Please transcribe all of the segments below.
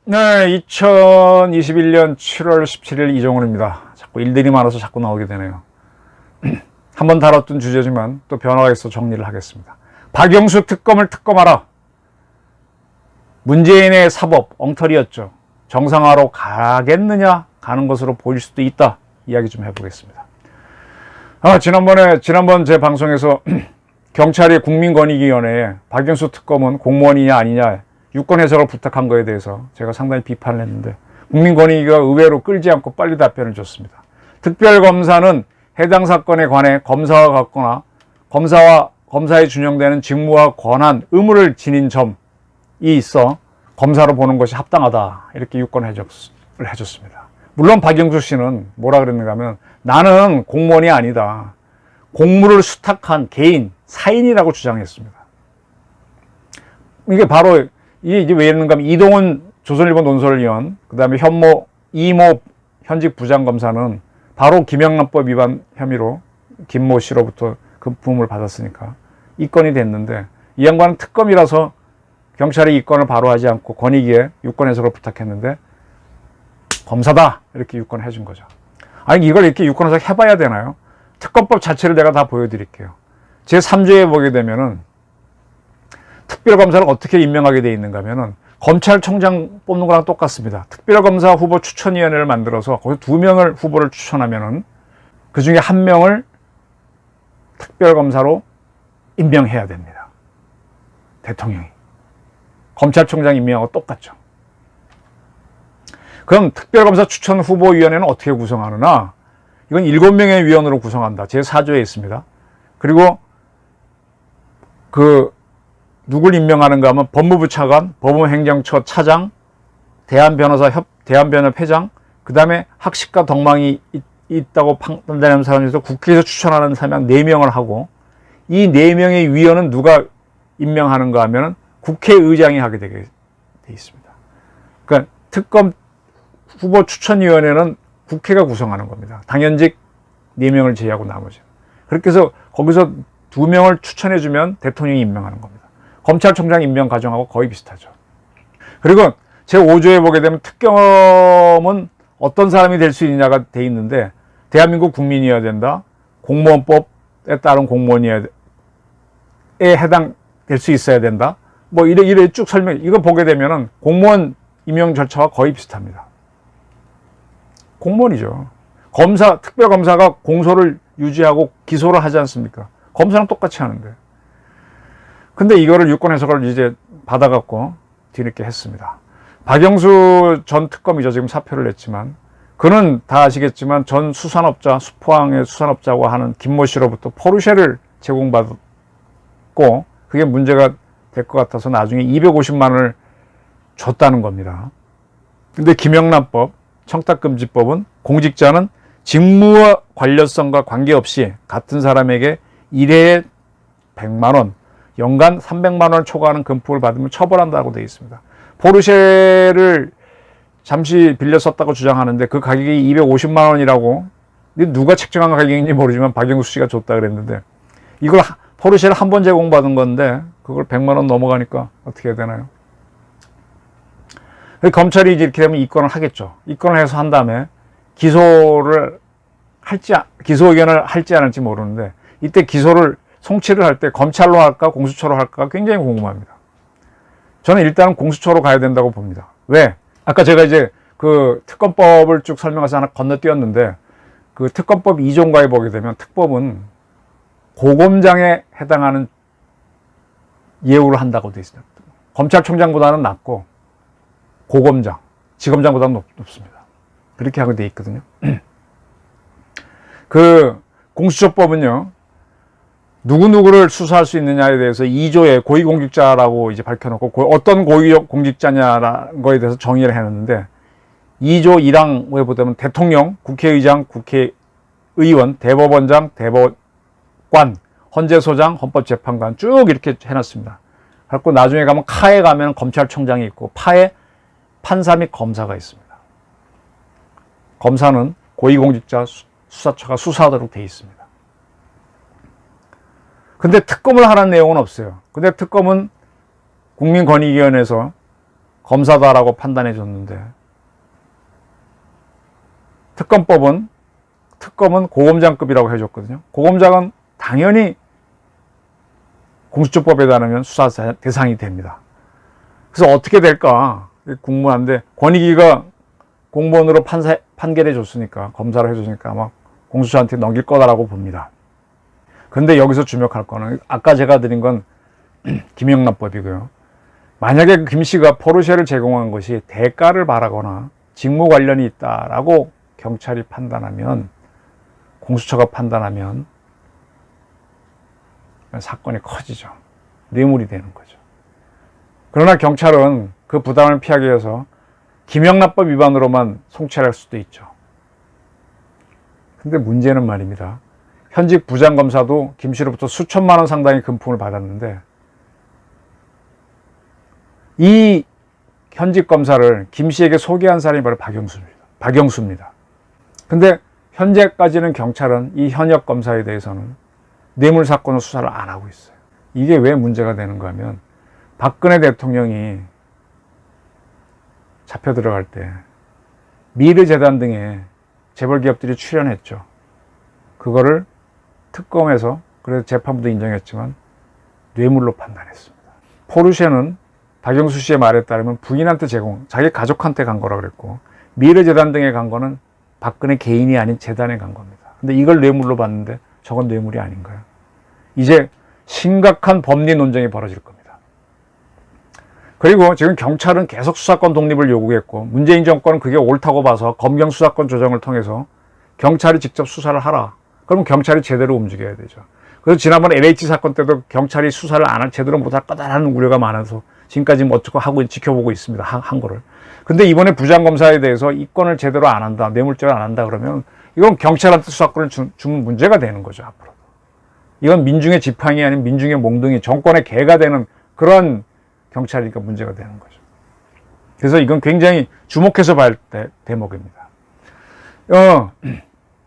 네, 2021년 7월 17일 이종훈입니다. 자꾸 일들이 많아서 자꾸 나오게 되네요. 한번 다뤘던 주제지만 또 변화가 있어 정리를 하겠습니다. 박영수 특검을 특검하라. 문재인의 사법 엉터리였죠. 정상화로 가겠느냐? 가는 것으로 보일 수도 있다. 이야기 좀 해보겠습니다. 지난번 제 방송에서 경찰이 국민권익위원회에 박영수 특검은 공무원이냐 아니냐 유권 해석을 부탁한 거에 대해서 제가 상당히 비판을 했는데 국민권익위가 의외로 끌지 않고 빨리 답변을 줬습니다. 특별검사는 해당 사건에 관해 검사와 같거나 검사에 준용되는 직무와 권한, 의무를 지닌 점이 있어 검사로 보는 것이 합당하다. 이렇게 유권 해석을 해줬습니다. 물론 박영수 씨는 뭐라 그랬는가 하면 나는 공무원이 아니다. 공무를 수탁한 개인, 사인이라고 주장했습니다. 이게 바로 이게 왜 이러는가 하면 이동훈 조선일보 논설위원, 그 다음에 이모 현직 부장검사는 바로 김영란법 위반 혐의로 김모 씨로부터 금품을 받았으니까 입건이 됐는데 이 양반은 특검이라서 경찰이 입건을 바로 하지 않고 권익위에 유권 해석을 부탁했는데 검사다 이렇게 유권 해준 거죠. 아니 이걸 이렇게 유권 해석 해봐야 되나요? 특검법 자체를 내가 다 보여드릴게요. 제 3조에 보게 되면은 특별검사를 어떻게 임명하게 돼 있는가 하면은 검찰총장 뽑는 거랑 똑같습니다. 특별검사 후보 추천위원회를 만들어서 거기 2명을 후보를 추천하면은 그 중에 1명을 특별검사로 임명해야 됩니다. 대통령이. 검찰총장 임명하고 똑같죠. 그럼 특별검사 추천 후보위원회는 어떻게 구성하느냐? 이건 7명의 위원으로 구성한다. 제 4조에 있습니다. 그리고 누굴 임명하는가 하면 법무부 차관, 법무행정처 차장, 대한변협회장, 그 다음에 학식과 덕망이 있다고 판단되는 사람에서 국회에서 추천하는 사람 4명을 하고 이 4명의 위원은 누가 임명하는가 하면 국회의장이 하게 되게 돼 있습니다. 그러니까 특검 후보 추천위원회는 국회가 구성하는 겁니다. 당연직 4명을 제외하고 나머지. 그렇게 해서 거기서 2명을 추천해주면 대통령이 임명하는 겁니다. 검찰총장 임명 과정하고 거의 비슷하죠. 그리고 제5조에 보게 되면 특검은 어떤 사람이 될 수 있느냐가 돼 있는데 대한민국 국민이어야 된다. 공무원법에 따른 공무원에 해당될 수 있어야 된다. 뭐 이래 쭉 설명. 이거 보게 되면은 공무원 임명 절차와 거의 비슷합니다. 공무원이죠. 특별검사가 공소를 유지하고 기소를 하지 않습니까? 검사랑 똑같이 하는데. 근데 이거를 유권 해석을 이제 받아갖고 뒤늦게 했습니다. 박영수 전 특검이죠. 지금 사표를 냈지만. 그는 다 아시겠지만 전 수산업자, 수포항의 수산업자고 하는 김모 씨로부터 포르쉐를 제공받고 그게 문제가 될 것 같아서 나중에 250만 원을 줬다는 겁니다. 근데 김영란법, 청탁금지법은 공직자는 직무와 관련성과 관계없이 같은 사람에게 1회에 100만 원, 연간 300만 원을 초과하는 금품을 받으면 처벌한다고 되어 있습니다. 포르쉐를 잠시 빌려 썼다고 주장하는데 그 가격이 250만 원이라고 누가 책정한 가격인지 모르지만 박영수 씨가 줬다 그랬는데 이걸 포르쉐를 한 번 제공받은 건데 그걸 100만 원 넘어가니까 어떻게 해야 되나요? 검찰이 이제 이렇게 되면 입건을 하겠죠. 입건을 해서 한 다음에 기소 의견을 할지 안 할지 모르는데 이때 기소를 송치를 할 때 검찰로 할까 공수처로 할까 굉장히 궁금합니다. 저는 일단은 공수처로 가야 된다고 봅니다. 왜? 아까 제가 이제 그 특검법을 쭉 설명해서 하나 건너뛰었는데 그 특검법 2조인가에 보게 되면 특법은 고검장에 해당하는 예우를 한다고 되어 있습니다. 검찰총장보다는 낮고 고검장, 지검장보다는 높습니다. 그렇게 하게 되어 있거든요. 그 공수처법은요. 누구누구를 수사할 수 있느냐에 대해서 2조에 고위공직자라고 이제 밝혀놓고 어떤 고위공직자냐라는 거에 대해서 정의를 해놨는데 2조 1항에 보면 대통령, 국회의장, 국회의원, 대법원장, 대법관, 헌재소장, 헌법재판관 쭉 이렇게 해놨습니다. 그리고 나중에 가면 카에 가면 검찰총장이 있고 파에 판사 및 검사가 있습니다. 검사는 고위공직자 수사처가 수사하도록 돼 있습니다. 근데 특검을 하라는 내용은 없어요. 근데 특검은 국민권익위원회에서 검사다라고 판단해 줬는데, 특검은 고검장급이라고 해줬거든요. 고검장은 당연히 공수처법에 따르면 수사 대상이 됩니다. 그래서 어떻게 될까 궁금한데, 권익위가 공무원으로 판결해 줬으니까, 검사를 해줬으니까 아마 공수처한테 넘길 거다라고 봅니다. 근데 여기서 주목할 거는 아까 제가 드린 건 김영란법이고요. 만약에 김 씨가 포르쉐를 제공한 것이 대가를 바라거나 직무 관련이 있다라고 경찰이 판단하면, 공수처가 판단하면 사건이 커지죠. 뇌물이 되는 거죠. 그러나 경찰은 그 부담을 피하기 위해서 김영란법 위반으로만 송치할 수도 있죠. 근데 문제는 말입니다. 현직 부장검사도 김 씨로부터 수천만 원 상당의 금품을 받았는데, 이 현직 검사를 김 씨에게 소개한 사람이 바로 박영수입니다. 근데 현재까지는 경찰은 이 현역 검사에 대해서는 뇌물 사건을 수사를 안 하고 있어요. 이게 왜 문제가 되는가 하면, 박근혜 대통령이 잡혀 들어갈 때 미르재단 등의 재벌 기업들이 출연했죠. 그거를 특검에서, 그래서 재판부도 인정했지만 뇌물로 판단했습니다. 포르쉐는 박영수 씨의 말에 따르면 부인한테 자기 가족한테 간 거라 그랬고, 미르재단 등에 간 거는 박근혜 개인이 아닌 재단에 간 겁니다. 근데 이걸 뇌물로 봤는데 저건 뇌물이 아닌가요? 이제 심각한 법리 논쟁이 벌어질 겁니다. 그리고 지금 경찰은 계속 수사권 독립을 요구했고, 문재인 정권은 그게 옳다고 봐서 검경 수사권 조정을 통해서 경찰이 직접 수사를 하라. 그러면 경찰이 제대로 움직여야 되죠. 그래서 지난번 LH 사건 때도 경찰이 수사를 제대로 못할 거다라는 우려가 많아서 지금까지 어쩌고 하고 지켜보고 있습니다. 한 거를. 근데 이번에 부장검사에 대해서 이 건을 제대로 안 한다, 뇌물죄를 안 한다 그러면 이건 경찰한테 수사권을 주는 문제가 되는 거죠, 앞으로. 이건 민중의 지팡이 아닌 민중의 몽둥이, 정권의 개가 되는 그런 경찰이니까 문제가 되는 거죠. 그래서 이건 굉장히 주목해서 봐야 될 대목입니다.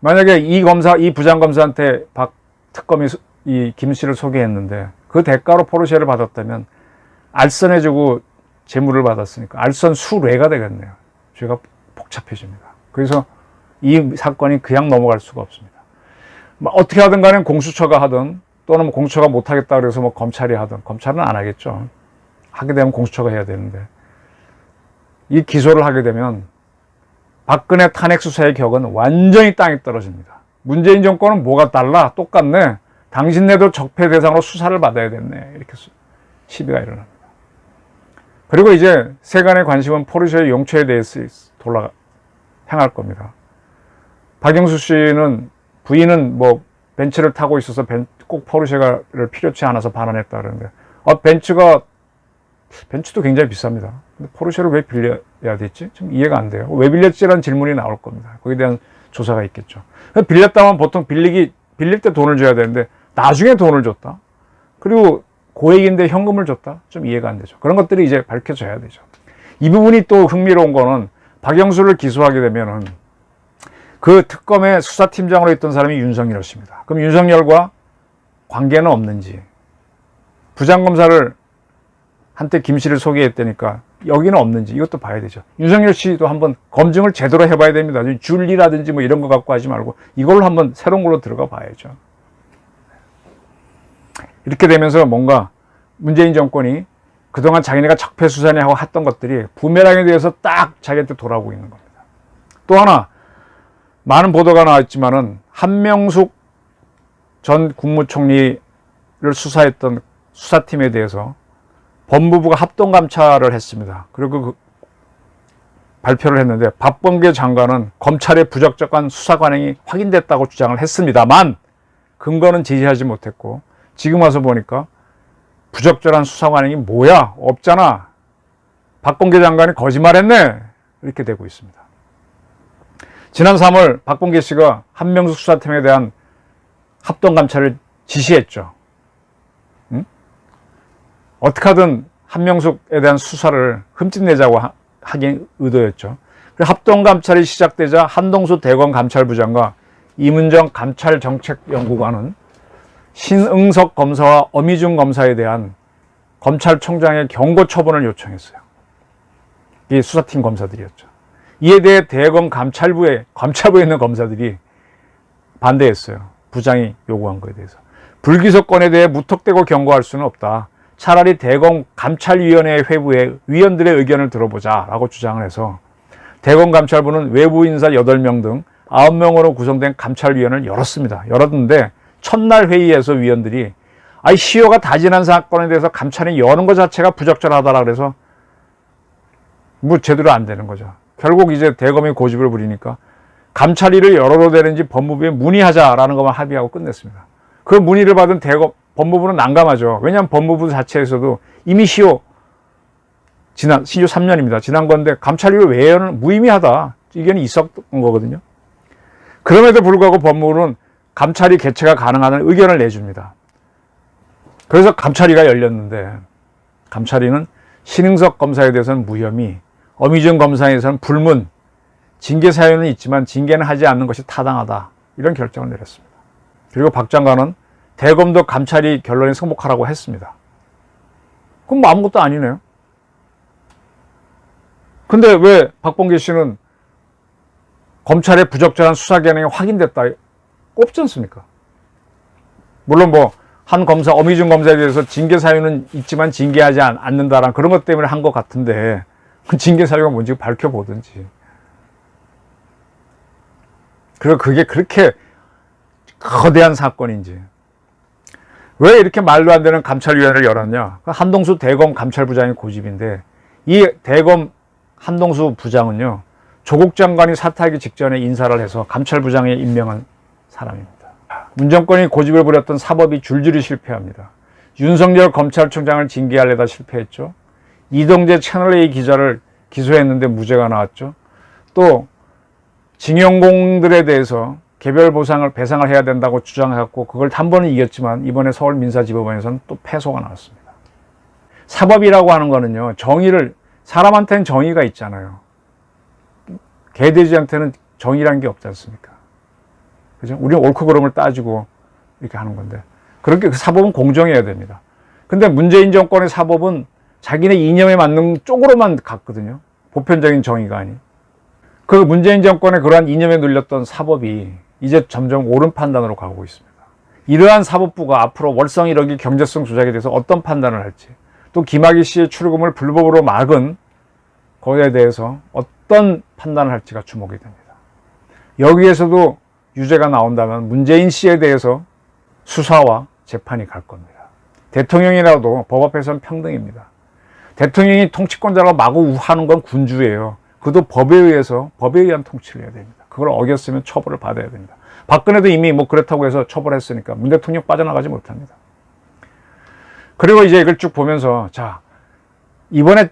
만약에 이 부장검사한테 박 특검이 이 김 씨를 소개했는데 그 대가로 포르쉐를 받았다면 알선해주고 재물을 받았으니까 알선 수뢰가 되겠네요. 죄가 복잡해집니다. 그래서 이 사건이 그냥 넘어갈 수가 없습니다. 어떻게 하든 간에 공수처가 하든, 또는 뭐 공수처가 못하겠다 그래서 뭐 검찰이 하든, 검찰은 안 하겠죠. 하게 되면 공수처가 해야 되는데, 이 기소를 하게 되면 박근혜 탄핵 수사의 격은 완전히 땅에 떨어집니다. 문재인 정권은 뭐가 달라? 똑같네. 당신네도 적폐 대상으로 수사를 받아야 됐네. 이렇게 시비가 일어납니다. 그리고 이제 세간의 관심은 포르쉐의 용처에 대해서 향할 겁니다. 박영수 씨는 부인은 뭐 벤츠를 타고 있어서 꼭 포르쉐를 필요치 않아서 반환했다 그러는데, 벤츠도 굉장히 비쌉니다. 근데 포르쉐를 왜 빌려야 됐지? 좀 이해가 안 돼요. 왜 빌렸지라는 질문이 나올 겁니다. 거기에 대한 조사가 있겠죠. 빌렸다면 보통 빌릴 때 돈을 줘야 되는데 나중에 돈을 줬다. 그리고 고액인데 현금을 줬다. 좀 이해가 안 되죠. 그런 것들이 이제 밝혀져야 되죠. 이 부분이 또 흥미로운 거는, 박영수를 기소하게 되면은 그 특검의 수사팀장으로 있던 사람이 윤석열 씨입니다. 그럼 윤석열과 관계는 없는지, 부장검사를 한때 김 씨를 소개했다니까 여기는 없는지 이것도 봐야 되죠. 윤석열 씨도 한번 검증을 제대로 해봐야 됩니다. 줄리라든지 뭐 이런 거 갖고 하지 말고 이걸로 한번 새로운 걸로 들어가 봐야죠. 이렇게 되면서 뭔가 문재인 정권이 그동안 자기네가 적폐 수사네 하고 했던 것들이 부메랑에 대해서 딱 자기한테 돌아오고 있는 겁니다. 또 하나, 많은 보도가 나왔지만은 한명숙 전 국무총리를 수사했던 수사팀에 대해서 법무부가 합동감찰을 했습니다. 그리고 발표를 했는데, 박범계 장관은 검찰의 부적절한 수사 관행이 확인됐다고 주장을 했습니다만 근거는 제시하지 못했고, 지금 와서 보니까 부적절한 수사 관행이 뭐야? 없잖아. 박범계 장관이 거짓말했네. 이렇게 되고 있습니다. 지난 3월 박범계 씨가 한명숙 수사팀에 대한 합동감찰을 지시했죠. 어떻게 하든 한명숙에 대한 수사를 흠집내자고 하긴 의도였죠. 합동감찰이 시작되자 한동수 대검감찰부장과 이문정 감찰정책연구관은 신응석 검사와 어미중 검사에 대한 검찰총장의 경고 처분을 요청했어요. 이 수사팀 검사들이었죠. 이에 대해 대검감찰부에 있는 검사들이 반대했어요. 부장이 요구한 것에 대해서. 불기소권에 대해 무턱대고 경고할 수는 없다. 차라리 대검감찰위원회 회부에 위원들의 의견을 들어보자라고 주장을 해서 대검감찰부는 외부 인사 8명 등 9명으로 구성된 감찰위원회를 열었는데 첫날 회의에서 위원들이 시효가 다 지난 사건에 대해서 감찰이 여는 것 자체가 부적절하다라 그래서 제대로 안 되는 거죠. 결국 이제 대검이 고집을 부리니까 감찰위를 열어도 되는지 법무부에 문의하자라는 것만 합의하고 끝냈습니다. 그 문의를 받은 법무부는 난감하죠. 왜냐하면 법무부 자체에서도 이미 시효 3년입니다. 지난 건데 감찰위를 왜 여는 무의미하다. 의견이 있었던 거거든요. 그럼에도 불구하고 법무부는 감찰위 개최가 가능한 의견을 내줍니다. 그래서 감찰위가 열렸는데 감찰위는 신응석 검사에 대해서는 무혐의, 어미중 검사에 대해서는 불문, 징계 사유는 있지만 징계는 하지 않는 것이 타당하다. 이런 결정을 내렸습니다. 그리고 박 장관은 대검도 감찰위 결론에 승복하라고 했습니다. 그럼 아무것도 아니네요. 근데 왜 박범계 씨는 검찰의 부적절한 수사 기능이 확인됐다 꼽지 않습니까? 물론 한 검사, 어미중 검사에 대해서 징계 사유는 있지만 징계하지 않는다라는 그런 것 때문에 한 것 같은데 징계 사유가 뭔지 밝혀보든지. 그리고 그게 그렇게 거대한 사건인지. 왜 이렇게 말도 안 되는 감찰위원회를 열었냐? 한동수 대검 감찰부장의 고집인데 이 대검 한동수 부장은요, 조국 장관이 사퇴하기 직전에 인사를 해서 감찰부장에 임명한 사람입니다. 문정권이 고집을 부렸던 사법이 줄줄이 실패합니다. 윤석열 검찰총장을 징계하려다 실패했죠. 이동재 채널A 기자를 기소했는데 무죄가 나왔죠. 또 징용공들에 대해서 개별 배상을 해야 된다고 주장해갖고 그걸 한 번은 이겼지만 이번에 서울민사지법원에서는 또 패소가 나왔습니다. 사법이라고 하는 거는요, 사람한테는 정의가 있잖아요. 개돼지한테는 정의라는 게 없지 않습니까? 그죠? 우리는 옳고 그름을 따지고 이렇게 하는 건데. 그렇게 사법은 공정해야 됩니다. 근데 문재인 정권의 사법은 자기네 이념에 맞는 쪽으로만 갔거든요. 보편적인 정의가 아닌. 그 문재인 정권의 그러한 이념에 눌렸던 사법이 이제 점점 옳은 판단으로 가고 있습니다. 이러한 사법부가 앞으로 월성 1억일 경제성 조작에 대해서 어떤 판단을 할지, 또 김학의 씨의 출금을 불법으로 막은 거기에 대해서 어떤 판단을 할지가 주목이 됩니다. 여기에서도 유죄가 나온다면 문재인 씨에 대해서 수사와 재판이 갈 겁니다. 대통령이라도 법 앞에서는 평등입니다. 대통령이 통치권자라고 마구 하는 건 군주예요. 그도 법에 의한 통치를 해야 됩니다. 그걸 어겼으면 처벌을 받아야 됩니다. 박근혜도 이미 그렇다고 해서 처벌했으니까 문 대통령 빠져나가지 못합니다. 그리고 이제 이걸 쭉 보면서, 이번에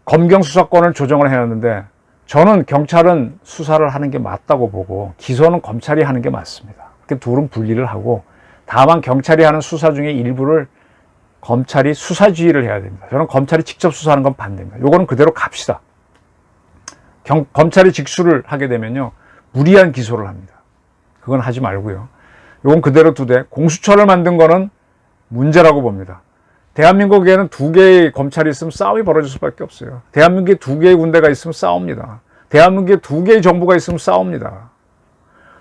검경 수사권을 조정을 해놨는데 저는 경찰은 수사를 하는 게 맞다고 보고 기소는 검찰이 하는 게 맞습니다. 그 둘은 분리를 하고, 다만 경찰이 하는 수사 중에 일부를 검찰이 수사지휘를 해야 됩니다. 저는 검찰이 직접 수사하는 건 반대입니다. 요거는 그대로 갑시다. 검찰이 직수를 하게 되면요, 무리한 기소를 합니다. 그건 하지 말고요. 요건 그대로 두되 공수처를 만든 거는 문제라고 봅니다. 대한민국에는 2개의 검찰이 있으면 싸움이 벌어질 수밖에 없어요. 대한민국에 2개의 군대가 있으면 싸웁니다. 대한민국에 2개의 정부가 있으면 싸웁니다.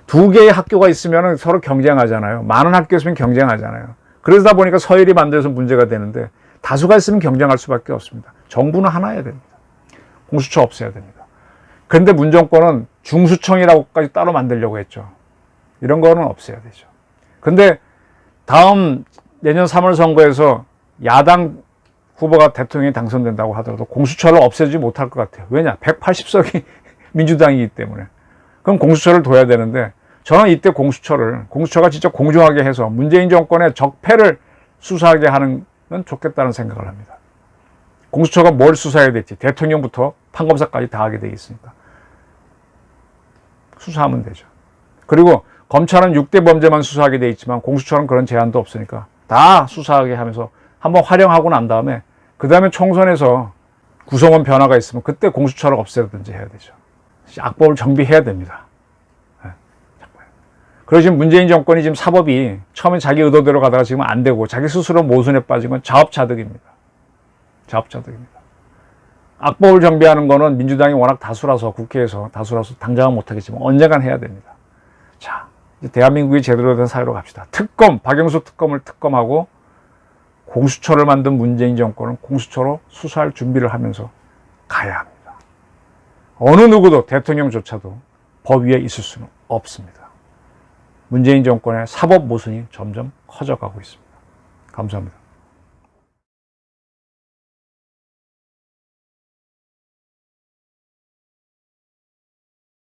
2개의 학교가 있으면 서로 경쟁하잖아요. 많은 학교 있으면 경쟁하잖아요. 그러다 보니까 서열이 만들어서 문제가 되는데 다수가 있으면 경쟁할 수밖에 없습니다. 정부는 하나여야 됩니다. 공수처 없애야 됩니다. 그런데 문정권은 중수청이라고까지 따로 만들려고 했죠. 이런 거는 없애야 되죠. 근데 다음 내년 3월 선거에서 야당 후보가 대통령이 당선된다고 하더라도 공수처를 없애지 못할 것 같아요. 왜냐? 180석이 민주당이기 때문에. 그럼 공수처를 둬야 되는데 저는 이때 공수처가 진짜 공정하게 해서 문재인 정권의 적폐를 수사하게 하는 건 좋겠다는 생각을 합니다. 공수처가 뭘 수사해야 될지 대통령부터 판검사까지 다 하게 돼 있으니까 수사하면 되죠. 그리고 검찰은 6대 범죄만 수사하게 돼 있지만 공수처는 그런 제한도 없으니까 다 수사하게 하면서 한번 활용하고 난 다음에 그 다음에 총선에서 구성원 변화가 있으면 그때 공수처를 없애든지 해야 되죠. 악법을 정비해야 됩니다. 그리고 지금 문재인 정권이 지금 사법이 처음엔 자기 의도대로 가다가 지금 안 되고 자기 스스로 모순에 빠진 건 자업자득입니다. 자업자득입니다. 악법을 정비하는 거는 민주당이 워낙 다수라서 국회에서 다수라서 당장은 못하겠지만 언젠간 해야 됩니다. 자, 이제 대한민국이 제대로 된 사회로 갑시다. 특검, 박영수 특검을 특검하고 공수처를 만든 문재인 정권은 공수처로 수사할 준비를 하면서 가야 합니다. 어느 누구도 대통령조차도 법 위에 있을 수는 없습니다. 문재인 정권의 사법 모순이 점점 커져가고 있습니다. 감사합니다.